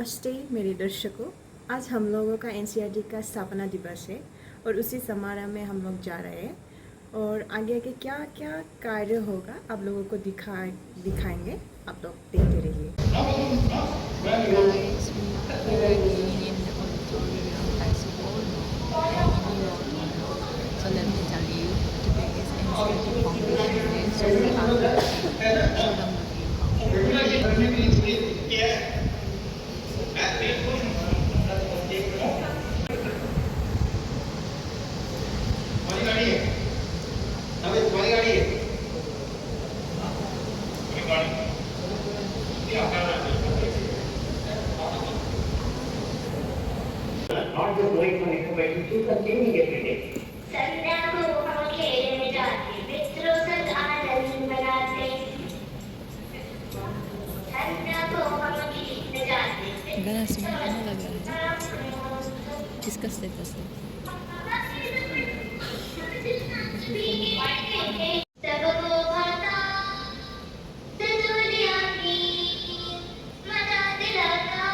नमस्ते मेरे दर्शकों। आज हम लोगों का एनसीईआरटी का स्थापना दिवस है और उसी समारोह में हम लोग जा रहे हैं और आगे आगे क्या क्या कार्य होगा आप लोगों को दिखाएंगे। आप लोग देखते रहिए। Guys, we are again in the auditorium festival in New York. So let me tell you, today is NCT Foundation Day, so we are going to show them the view. Not just going for information, to continue every day. संध्या को हम खेलने जाते, मित्रों संग आनंद मनाते। संध्या को हम खेलने जाते। गाना सुनने लगा है किसका स्टेटस है? सबको भाता दुनिया की मजा दिलाता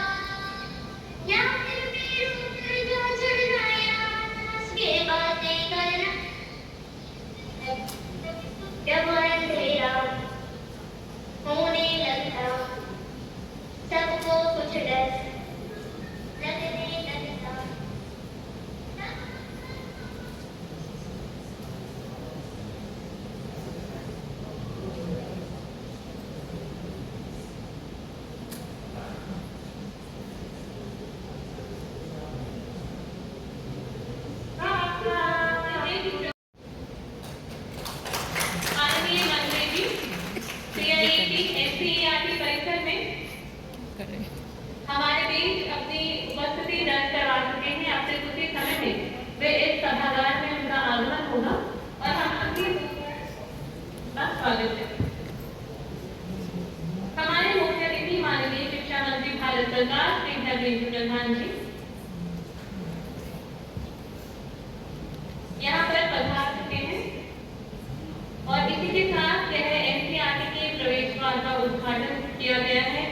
या फिर मेरे ऊपर जो चढ़ाया हंस के बातें करना जब अंधेरा होने लगता सबको कुछ डर लगने लगता। माननीय मंत्री जी, सीआईटी एनसीईआरटी परिसर में हमारे बीच अपनी उपस्थिति दर्ज करवा चुके हैं। अब से कुछ ही समय में वे इस सभागार में उनका आगमन होगा और हम सभी का स्वागत है। हमारे मुख्य अतिथि माननीय शिक्षा मंत्री भारत सरकार श्री धर्मेंद्र प्रधान जी यहाँ पर पधार चुके हैं और इसी के साथ यह एनसीईआरटी के प्रवेश द्वार का उद्घाटन किया गया है।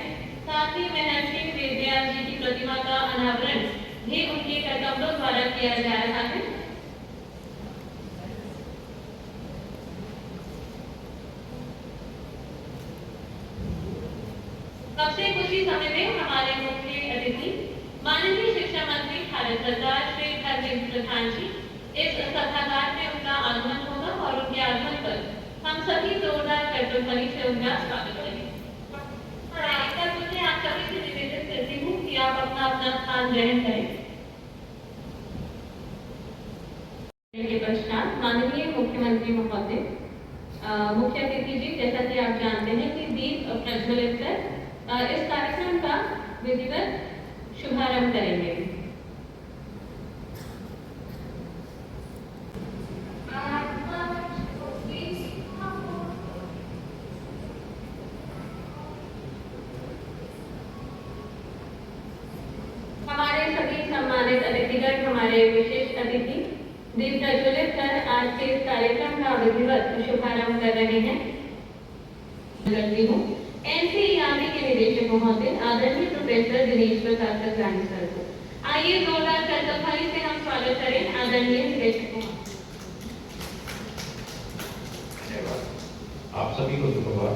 साथ ही महर्षि वेदव्यास जी की प्रतिमा का अनावरण भी उनके कर्तव्यों द्वारा किया जा रहा है। अब से कुछ ही समय में हमारे मुख्य अतिथि माननीय शिक्षा मंत्री भारत सरकार श्री धर्मेंद्र प्रधान जी इस सभागार में उनका आगमन होगा और उनके आगमन पर हम सभी जोरदार कर्तव्य से उनका स्वागत करेंगे। आप सभी से निवेदन करती हूँ कि आप अपना अपना स्थान ग्रहण करें। के पश्चात माननीय मुख्यमंत्री महोदय मुख्य अतिथि जी जैसा कि आप जानते हैं कि दीप प्रज्वलित कर इस कार्यक्रम का विधिवत शुभारंभ करेंगे। हमारे सभी सम्मानित अतिथिगण, हमारे विशेष अतिथि दीप प्रज्वलित कर आज के इस कार्यक्रम का विधिवत शुभारंभ कर रहे हैं। करती हूँ एनसीईआरटी के निदेशक महोदय आदरणीय प्रोफेसर दिनेश प्रसाद सर को। आइए जोरदार कर्तव्य से हम स्वागत करें आदरणीय निदेशक महोदय। आप सभी को सुप्रभात।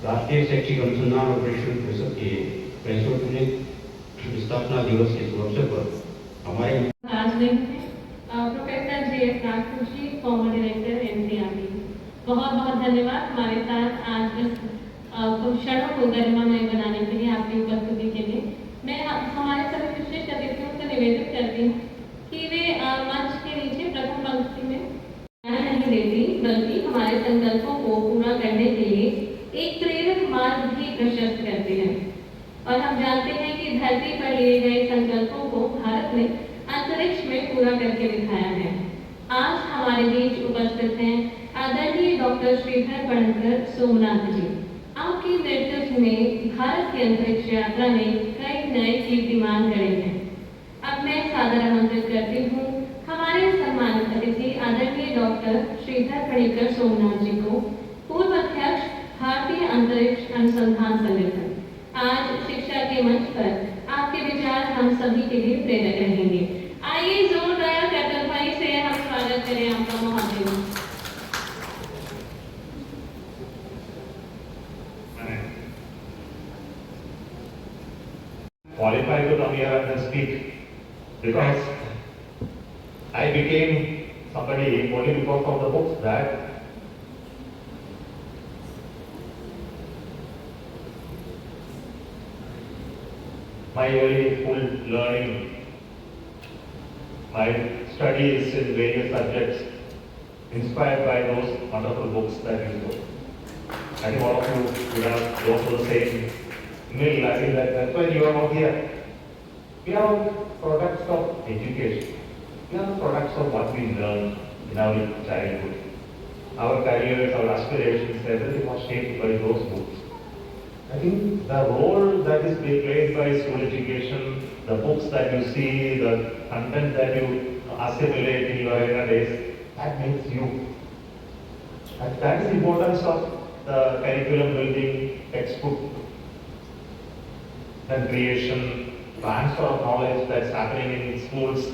राष्ट्रीय शैक्षिक अनुसंधान और प्रशिक्षण परिषद के 65वें स्थापना दिवस के शुभ अवसर पर हमारे प्रोफेसर JF राठौर जी, फॉर्मर डायरेक्टर एनसीईआरटी, बहुत बहुत धन्यवाद हमारे साथ आज इस क्षणों को गरिमामय बनाने के लिए, आपकी उपस्थिति के लिए। मैं हमारे सभी विशेष अतिथियों से निवेदन करती हूँ कि वे मंच के नीचे प्रथम पंक्ति में नहीं देती बल्कि हमारे संकल्पों को पूरा करने के लिए एक प्रेरक मार्ग भी प्रशस्त करते हैं। और हम जानते हैं कि धरती पर लिए गए संकल्पों को भारत ने अंतरिक्ष में पूरा करके दिखाया है। आज हमारे बीच उपस्थित हैं आदरणीय डॉक्टर श्रीधर पणकर सोमनाथ जी। आपके नेतृत्व में भारत की अंतरिक्ष यात्रा में कई नए कीर्तिमान गढ़े हैं। अब मैं सादर आमंत्रित करती हूँ हमारे सम्मानित अतिथि आदरणीय डॉक्टर श्रीधर पणकर सोमनाथ जी को, पूर्व अध्यक्ष भारतीय अंतरिक्ष अनुसंधान संगठन। आज शिक्षा के मंच पर आप सभी के लिए प्रेरक रहेंगे। आइए जोरदार कैप्टन भाई से हम स्वागत करें आपका महोदय। Qualified to come here and speak because I became somebody only because of the books that my early school learning, my studies in various subjects inspired by those wonderful books that you wrote. I think all of you would have gone through the same mill. I think that's why you are not here. We are all products of education. We are products of what we learned in our childhood. Our careers, our aspirations, everything was shaped by those books. I think the role that is being played by school education, the books that you see, the content that you assimilate in your younger days, that makes you. And that is the importance of the curriculum building, textbook, and creation, transfer of knowledge that's happening in schools.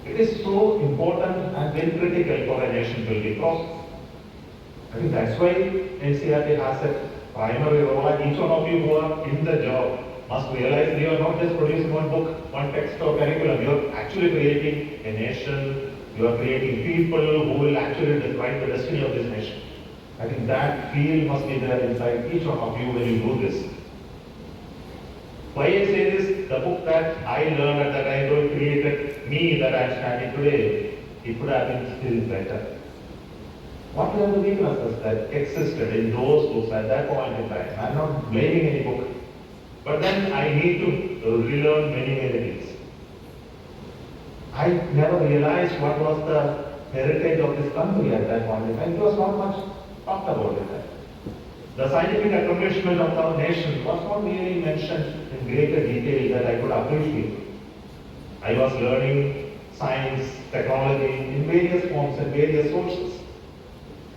It is so important and very critical for a nation building process. I think that's why NCERT has a primary role, and each one of you who are in the job must realize you are not just producing one book, one text or curriculum, you are actually creating a nation, you are creating people who will actually define the destiny of this nation. I think that feel must be there inside each one of you when you do this. Why I say this, the book that I learned at that time, though it created me that I am standing today, it could have been still better. What were the weaknesses that existed in those books at that point in time? I am not blaming any book. But then I need to relearn many things. I never realized what was the heritage of this country at that point in time. It was not much talked about it. The scientific accomplishment of our nation was not really mentioned in greater detail that I could appreciate. I was learning science, technology in various forms and various sources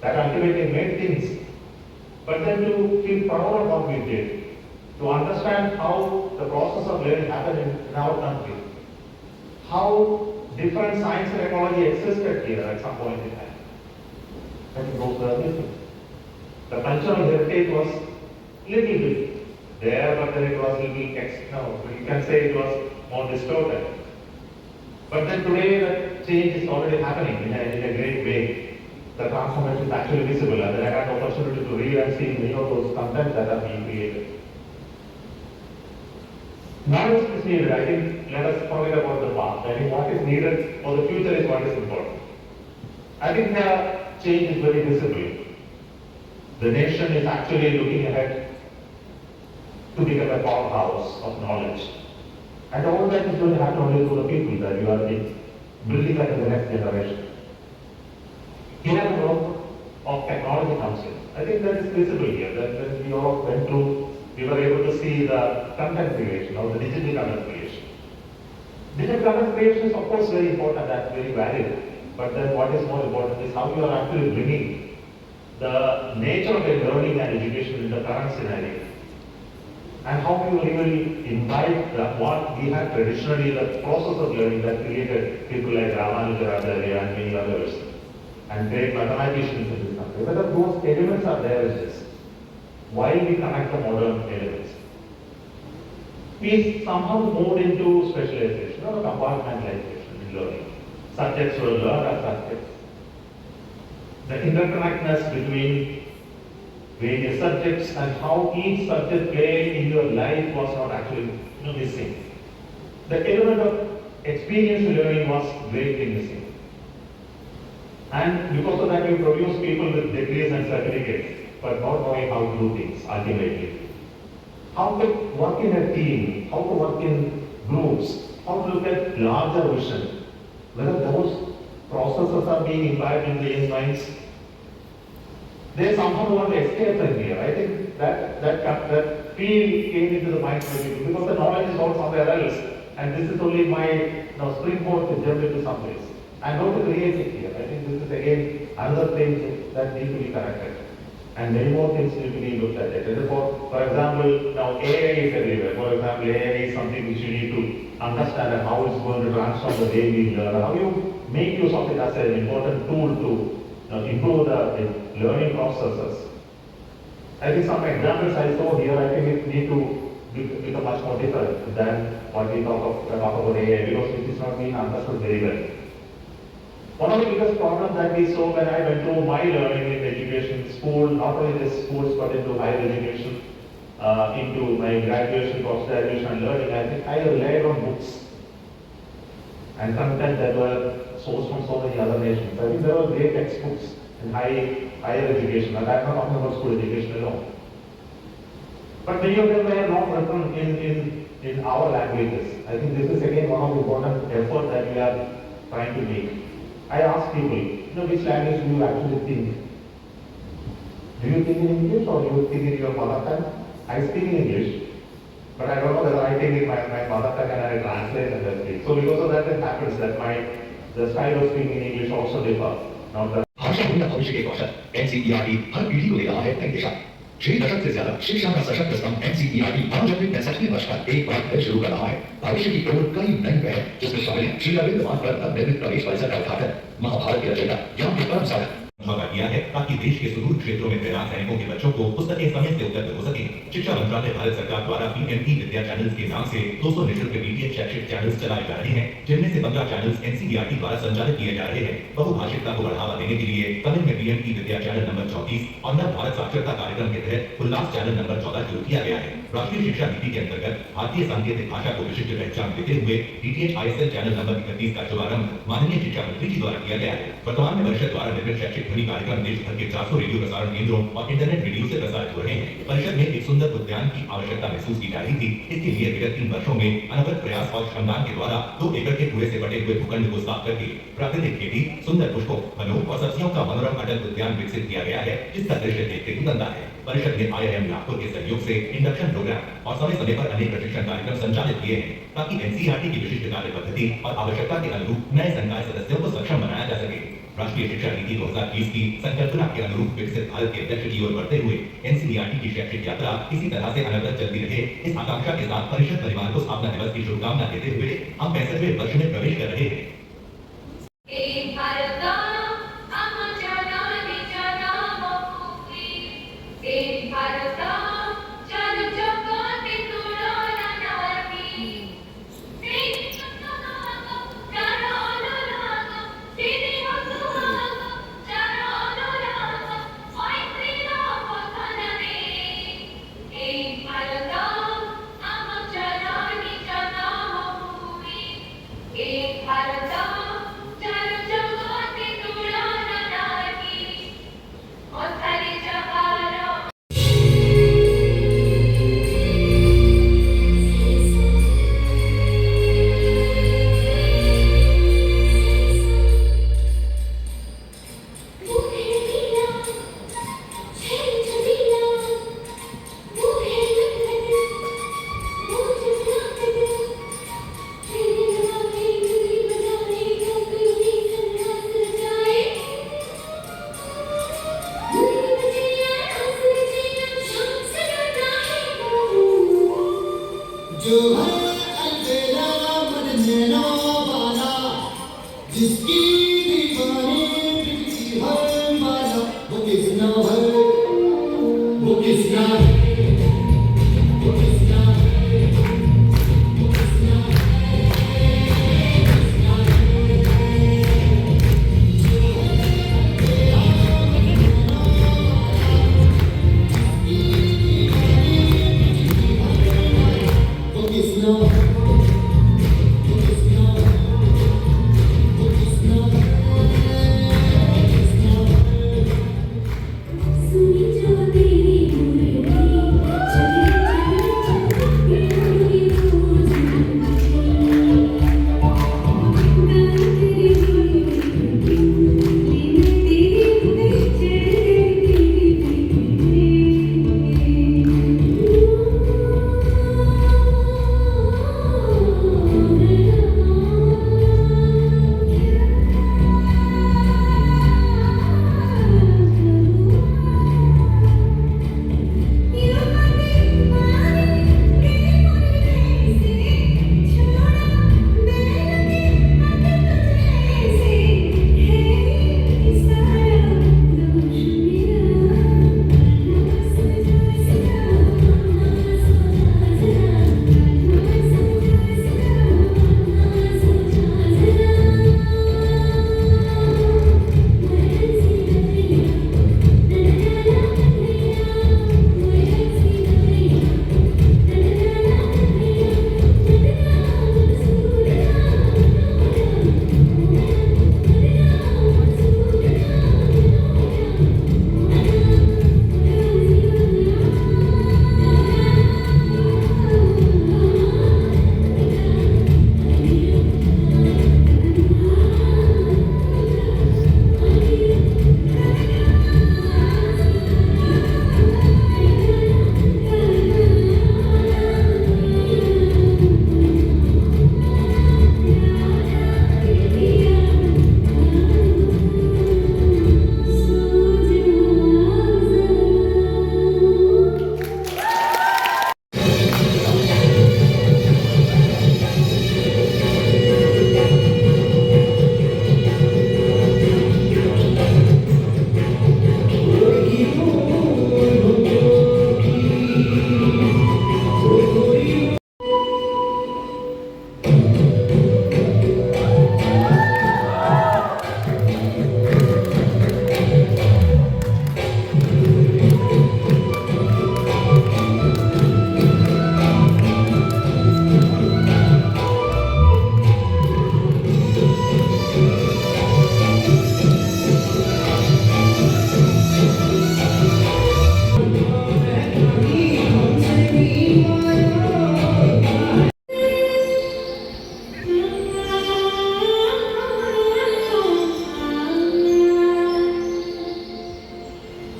that ultimately made things. But then to feel proud of what we did, to understand how the process of learning happened in our country, how different science and technology existed here at some point in time. I think those were missing. The cultural heritage was little bit there, but then it was little you can say it was more distorted. But then today the change is already happening in a great way. The transformation is actually visible, and then I had the opportunity to read and see many of those contents that are being created. Knowledge is needed. I think let us forget about the past. I think what is needed for the future is what is important. I think the change is very visible. The nation is actually looking ahead to become a powerhouse of knowledge. And all that is going to happen only through the people that you are building up in the next generation. Here the work of technology comes in. I think that is visible here, that when we all went through, we were able to see the content creation or the digital content creation. Digital content creation is of course very important, that's very valuable. But then what is more important is how you are actually bringing the nature of a learning and education in the current scenario. And how you really invite what we had traditionally, the process of learning that created people like Ramanujacharya and many others, and great mathematicians in this country. Whether those elements are there is this. While we connect the modern elements, we somehow moved into specialization or compartmentalization in learning. Subjects were learned as subjects. The interconnectedness between various subjects and how each subject played in your life was not actually missing. The element of experiential learning was greatly missing. And because of that, you produce people with degrees and certificates, but not knowing how to do things ultimately. How to work in a team, how to work in groups, how to look at larger vision, whether those processes are being imbibed in the young minds. They somehow want to escape from here. I think that feel came into the minds of people because the knowledge is all somewhere else, and this is only my springboard to jump into some place. And not to create it here. I think this is again another thing that needs to be corrected. and many more things need to be looked at. For example, now AI is everywhere. For example, AI is something which you need to understand and how it's going to transform the way we learn. How you make use of it as an important tool to improve the learning processes. I think some examples I saw here, I think it need to become much more different than what we talk about AI, because it is not being understood very well. One of the biggest problems that we saw when I went through my learning in education, school, not only the schools but into higher education, into my graduation, post-graduation learning, I think I relied on books and content that were sourced from so many other nations. I think there were great textbooks in higher education, and I'm not talking about school education alone. But many of them were not written in our languages. I think this is again one of the important efforts that we are trying to make. I ask people, which language do you actually think? Do you think in English or do you think in your mother tongue? I speak in English, but I don't know whether I think in my mother tongue and I translate and then speak. So because of that, it happens that the style of speaking in English also differ. Now the भाषा बोलना भविष्य के कौशल NCERT हर पीढ़ी को दे रहा है नई दिशा 6 दशक से ज्यादा शिक्षा का सशक्त स्तंभ एनसीईआरटी आज अपने 65वें वर्ष का एक बार फिर शुरू कर रहा है भविष्य की ओर कई नई पहल जिसमें शामिल है श्री अरविंद मान पर निर्मित प्रवेश परिसर का उद्घाटन महाभारत के रचयिता यहाँ के परम साधक मौका दिया है ताकि देश के सुदूर क्षेत्रों में तैनात सैनिकों के बच्चों को पुस्तकें समय से उपलब्ध हो सके। शिक्षा मंत्रालय भारत सरकार द्वारा पीएमई विद्या चैनल्स के नाम से 200 निःशुल्क डीटीएच शैक्षिक चैनल्स चलाए जा रहे हैं, जिनमें से 15 चैनल्स एनसीईआरटी द्वारा संचालित किए जा रहे हैं। बहुभाषिकता को बढ़ावा देने के लिए तमिल में पीएमई विद्या चैनल नंबर 34 और नव भारत साक्षरता कार्यक्रम के तहत उल्लास चैनल नंबर 14 शुरू किया गया है। राष्ट्रीय शिक्षा नीति के अंतर्गत भारतीय सांकेतिक भाषा को विशिष्ट पहचान देते हुए डीटीएच आईएसएल चैनल नंबर 31 का शुभारंभ माननीय शिक्षा मंत्री जी द्वारा किया गया है। वर्तमान में परिषद द्वारा निर्मित शैक्षिक ध्वनि कार्यक्रम देश भर के 400 रेडियो प्रसारण केंद्रों और इंटरनेट रेडियो से प्रसारित हो रहे हैं। परिषद में एक सुंदर उद्यान की आवश्यकता महसूस की जा रही थी। इसके लिए विगत 3 वर्षों में अनवरत प्रयास और श्रमदान के द्वारा 2 एकड़ के कूड़े से बटे हुए भूखंड को साफ करके प्राकृतिक खेती, सुंदर पुष्पों, फलों और सब्जियों का मनोरम अटल उद्यान विकसित किया गया है, जिसका दृश्य देखते ही बनता है। परिषद ने IIM नागपुर के सहयोग से इंडक्शन प्रोग्राम और समय समय पर अनेक प्रशिक्षण कार्यक्रम संचालित किए हैं ताकि एनसीईआरटी की विशिष्ट कार्य पद्धति और आवश्यकता के अनुरूप नए संकाय सदस्यों को सक्षम बनाया जा सके। राष्ट्रीय शिक्षा नीति 2020 की संकल्पना के अनुरूप विकसित भारत के लक्ष्य की ओर बढ़ते हुए एनसीईआरटी की शैक्षिक यात्रा इसी तरह से अनवरत चलती रहे, इस आकांक्षा के साथ परिषद परिवार को स्थापना दिवस की शुभकामना देते हुए हम 65वें वर्ष में प्रवेश कर रहे हैं। It's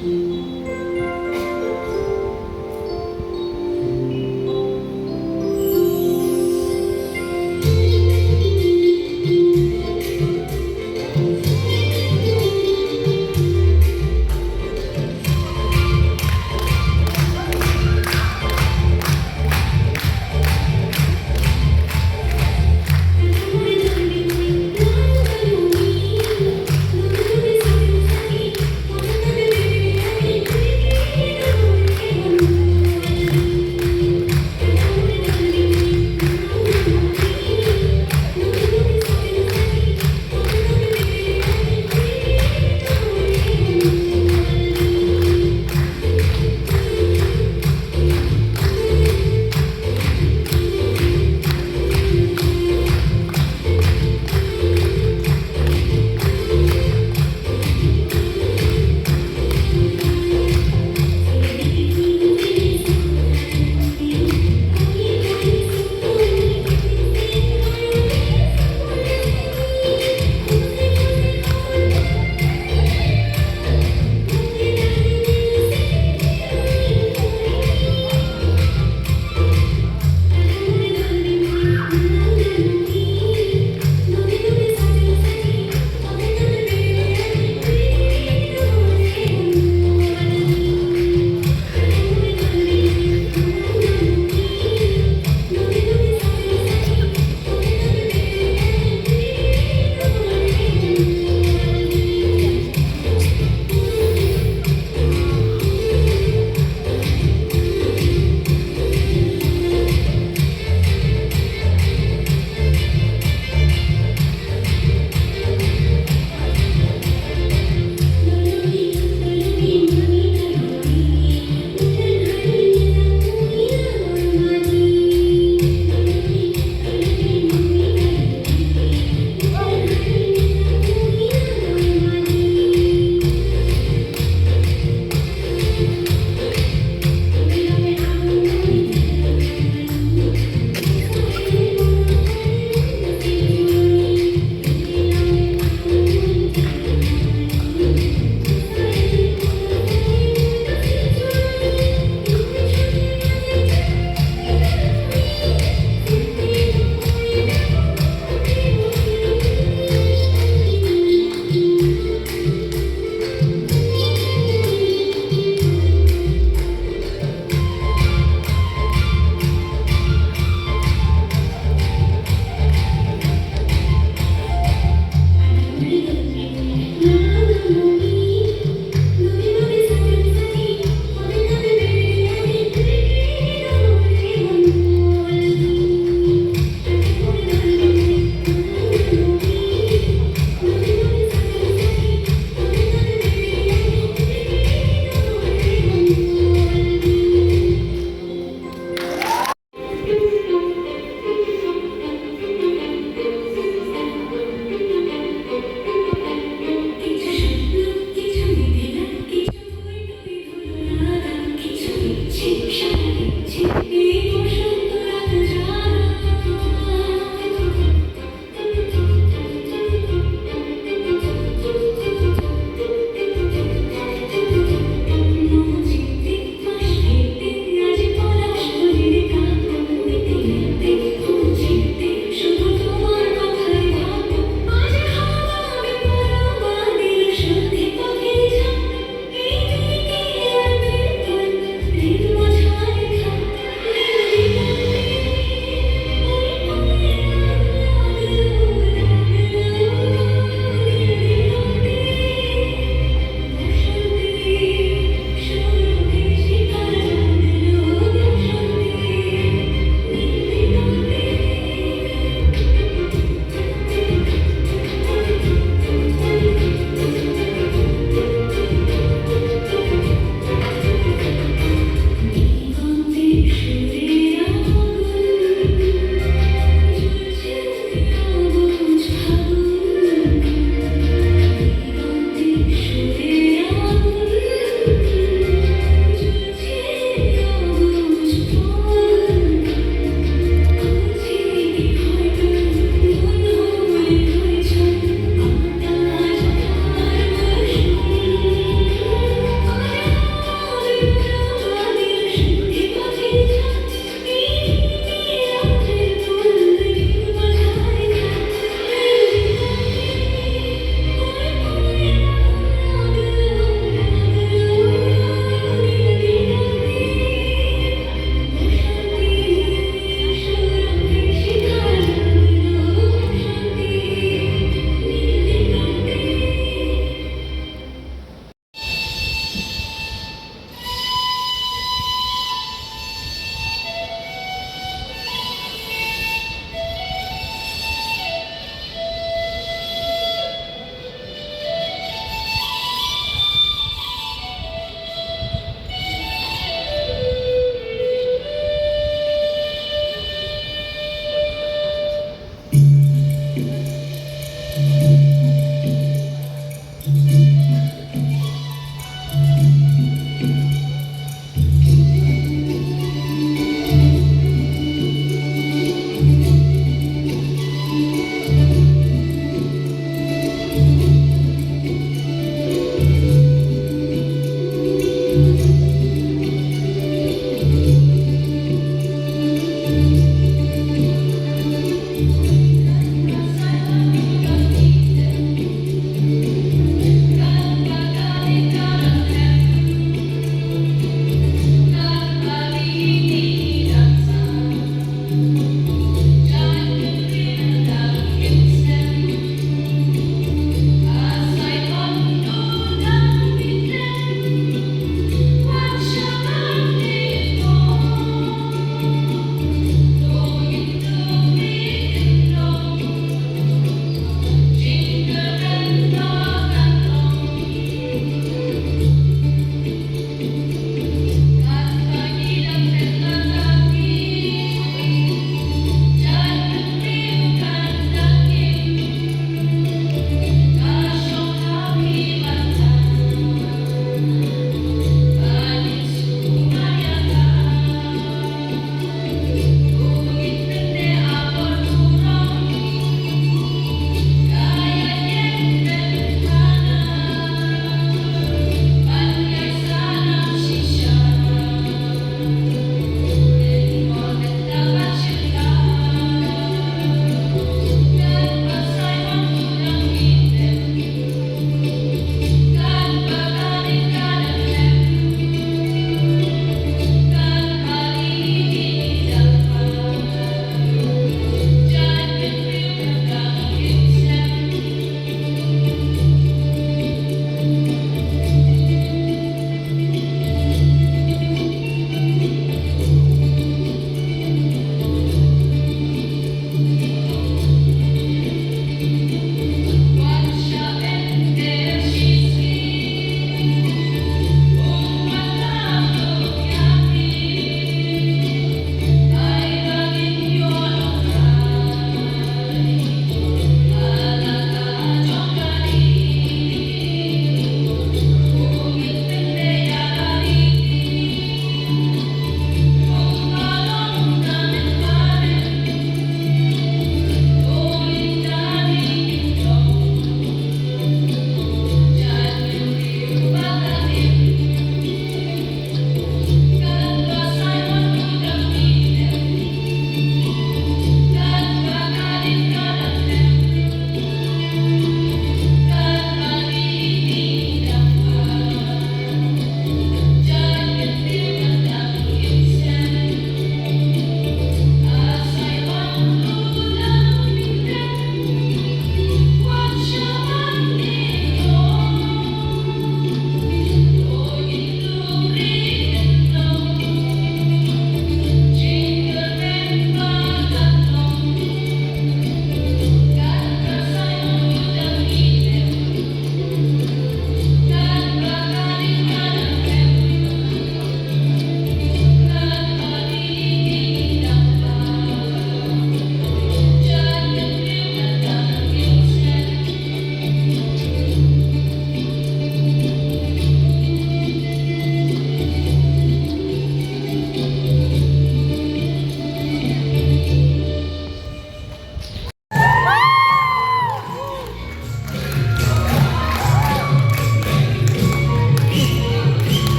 Thank you.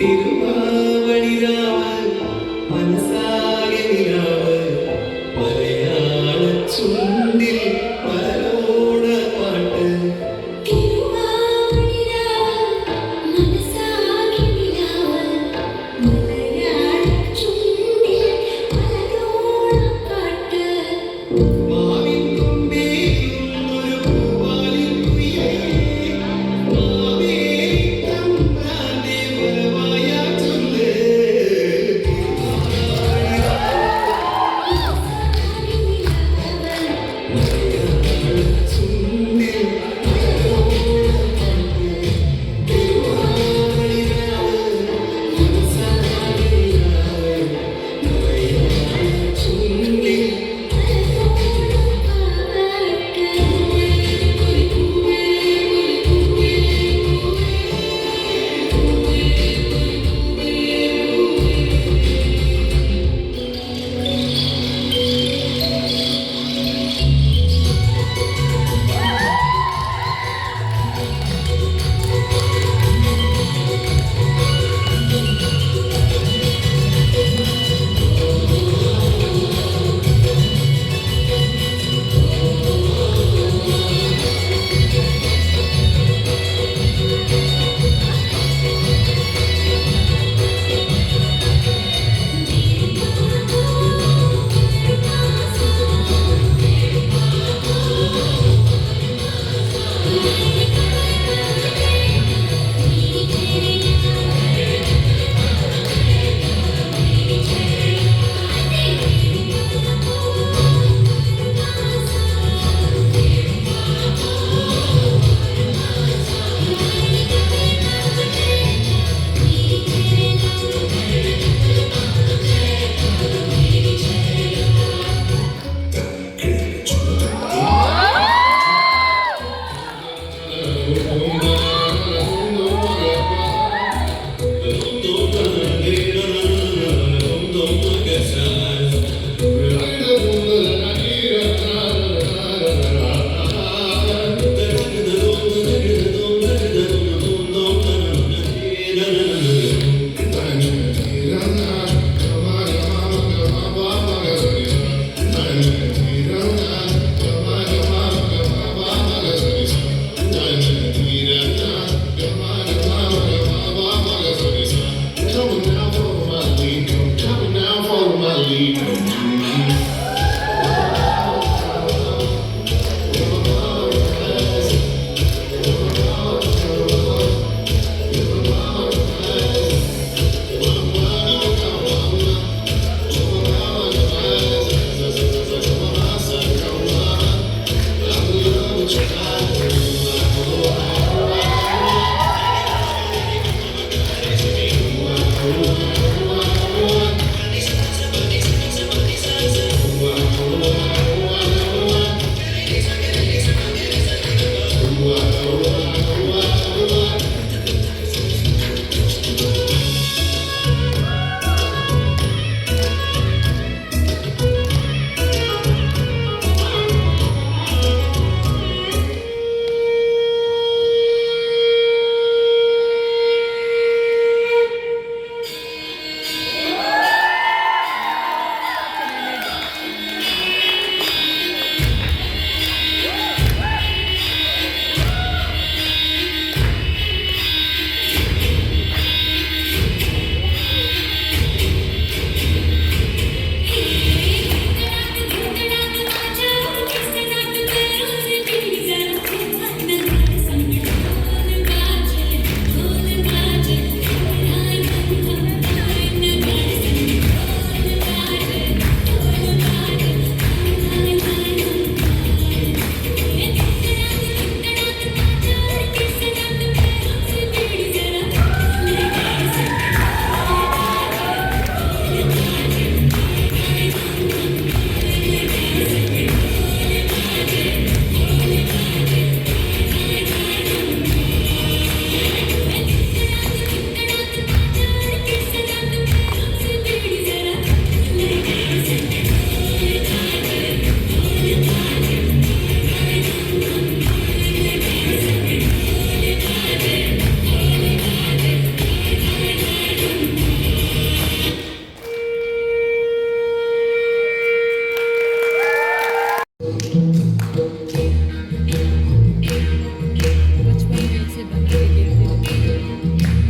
തിരുവാവണിരാവ് മനസ്സാകെ നിലാവ് മലയാള ചുണ്ടിൽ മലരോണ പാട്ട് മാവിൻ കൊമ്പേറുന്നൊരു പൂവാലിൻ കുയിലേ മാവേലി തമ്പ്രാന്റെ വരവായ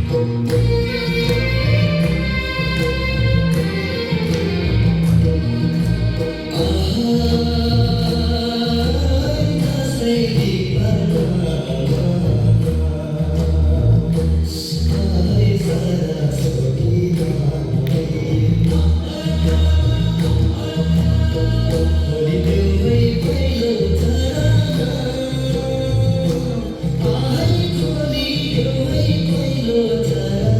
Hãy subscribe cho kênh Ghiền Mì Gõ để không bỏ lỡ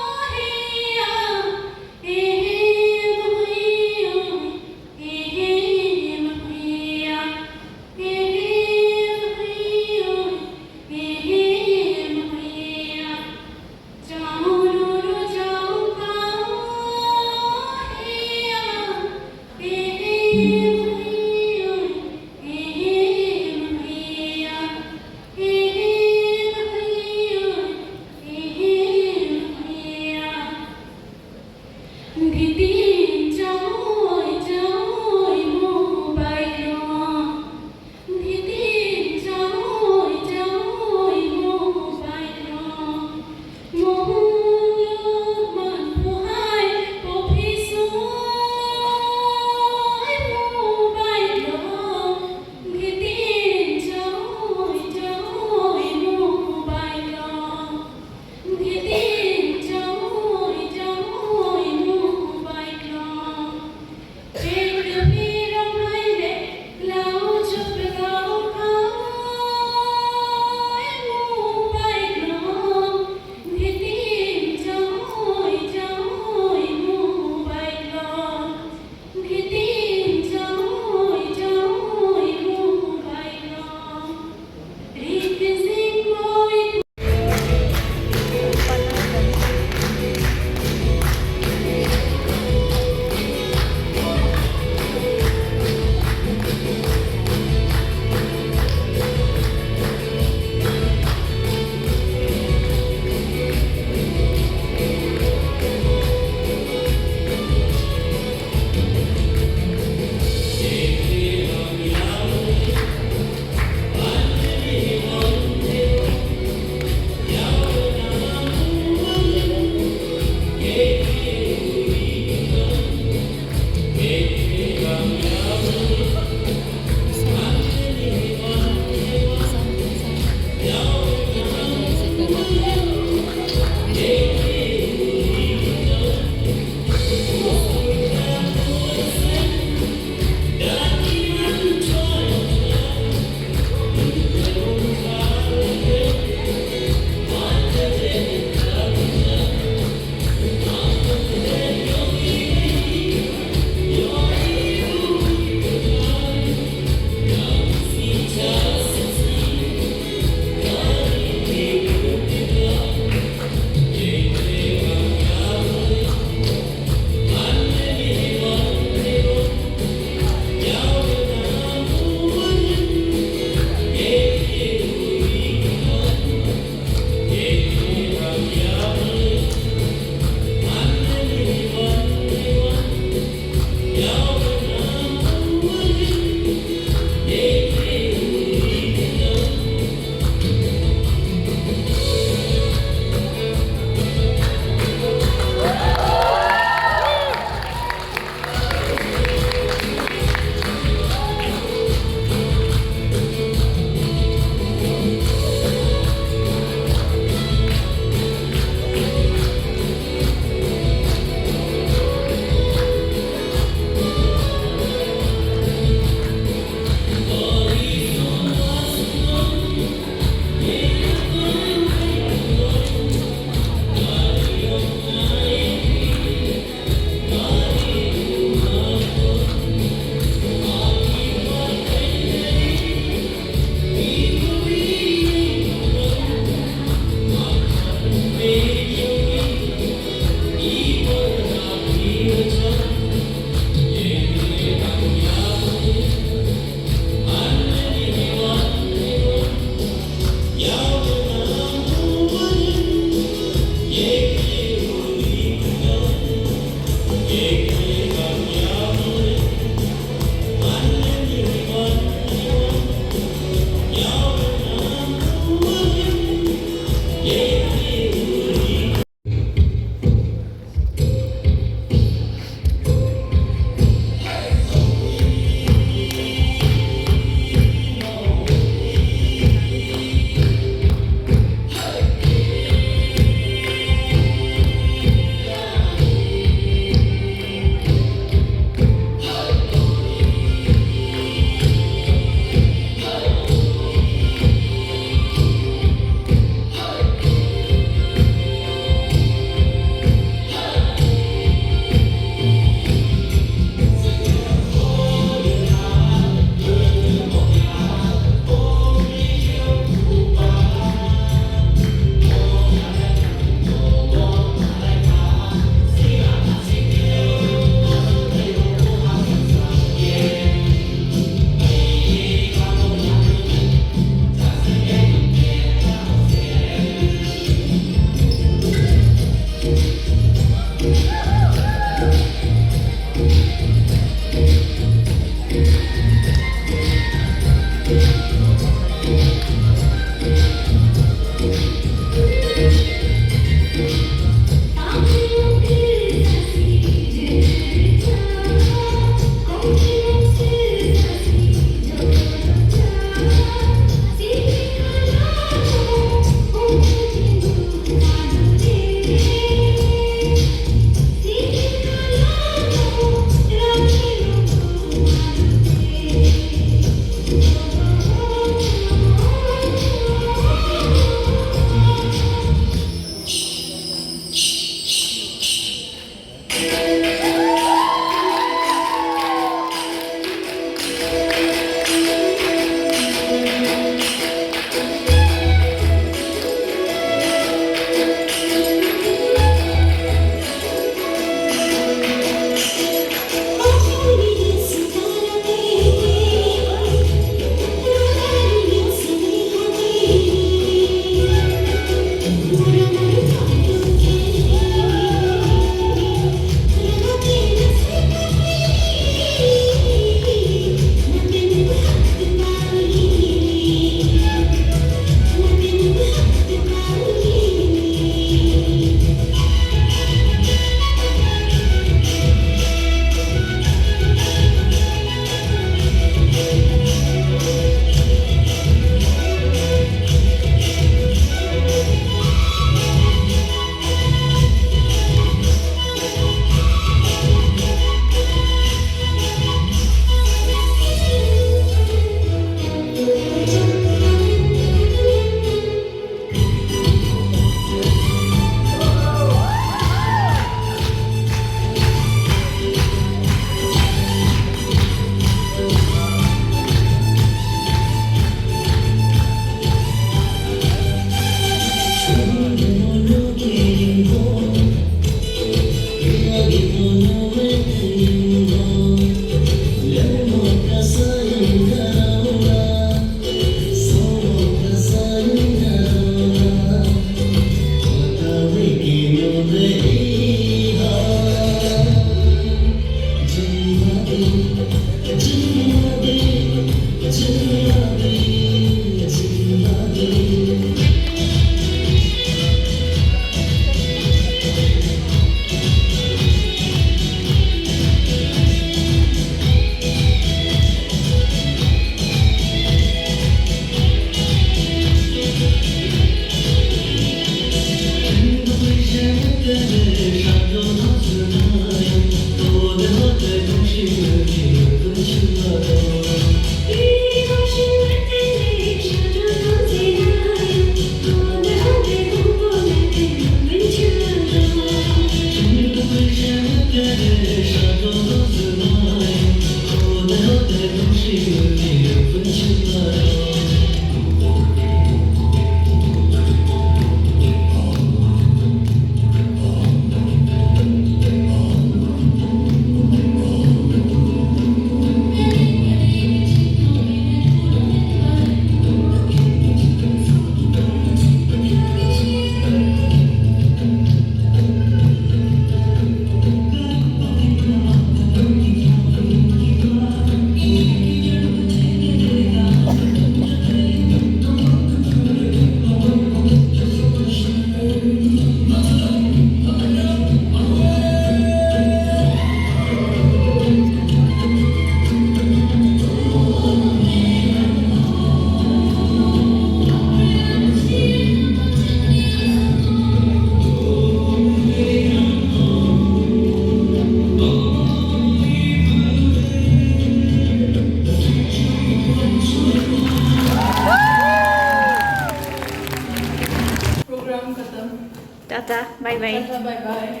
Bye bye. Bye bye.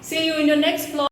See you in your next vlog.